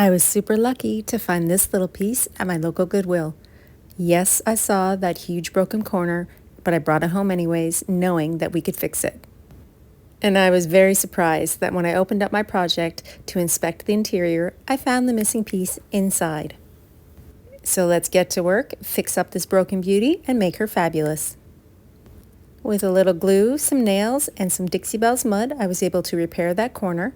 I was super lucky to find this little piece at my local Goodwill. Yes, I saw that huge broken corner, but I brought it home anyways, knowing that we could fix it. And I was very surprised that when I opened up my project to inspect the interior, I found the missing piece inside. So let's get to work, fix up this broken beauty, and make her fabulous. With a little glue, some nails, and some Dixie Belle's mud, I was able to repair that corner.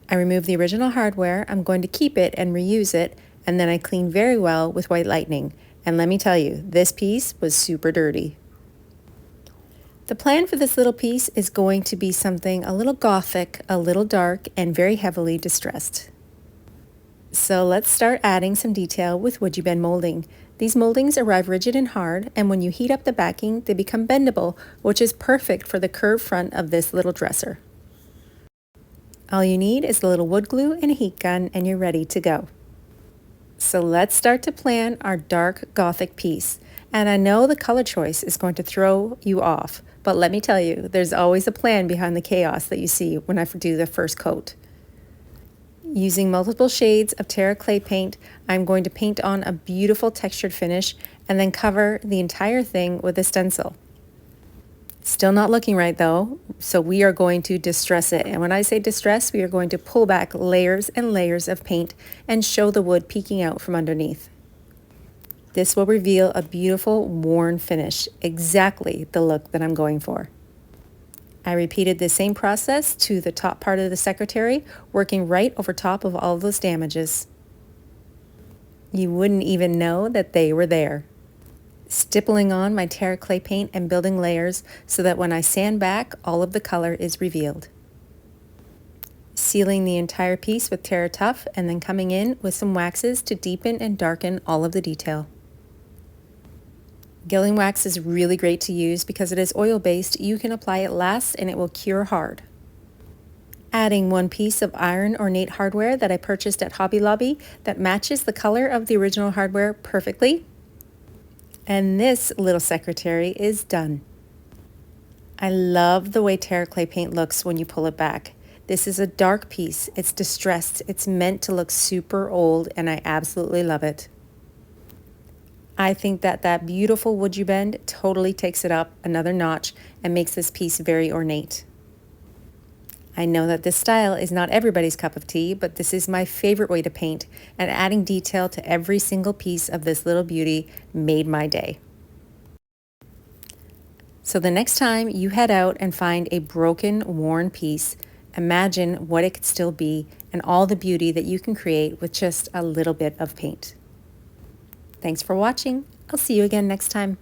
I removed the original hardware. I'm going to keep it and reuse it, and then I cleaned very well with white lightning. And let me tell you, this piece was super dirty. The plan for this little piece is going to be something a little gothic, a little dark, and very heavily distressed. So let's start adding some detail with wood you bend molding. These moldings arrive rigid and hard, and when you heat up the backing, they become bendable, which is perfect for the curved front of this little dresser. All you need is a little wood glue and a heat gun, and you're ready to go. So let's start to plan our dark gothic piece. And I know the color choice is going to throw you off, but let me tell you, there's always a plan behind the chaos that you see when I do the first coat. Using multiple shades of Terra Clay Paint, I'm going to paint on a beautiful textured finish and then cover the entire thing with a stencil. Still not looking right though, so we are going to distress it. And when I say distress, we are going to pull back layers and layers of paint and show the wood peeking out from underneath. This will reveal a beautiful worn finish, exactly the look that I'm going for. I repeated the same process to the top part of the secretary, working right over top of all of those damages. You wouldn't even know that they were there. Stippling on my Terra Clay paint and building layers so that when I sand back, all of the color is revealed. Sealing the entire piece with Terra Tuff and then coming in with some waxes to deepen and darken all of the detail. Gilding wax is really great to use because it is oil-based. You can apply it last and it will cure hard. Adding one piece of iron ornate hardware that I purchased at Hobby Lobby that matches the color of the original hardware perfectly. And this little secretary is done. I love the way Terra Clay Paint looks when you pull it back. This is a dark piece. It's distressed. It's meant to look super old, and I absolutely love it. I think that beautiful wood you bend totally takes it up another notch and makes this piece very ornate. I know that this style is not everybody's cup of tea, but this is my favorite way to paint, and adding detail to every single piece of this little beauty made my day. So the next time you head out and find a broken, worn piece, imagine what it could still be and all the beauty that you can create with just a little bit of paint. Thanks for watching. I'll see you again next time.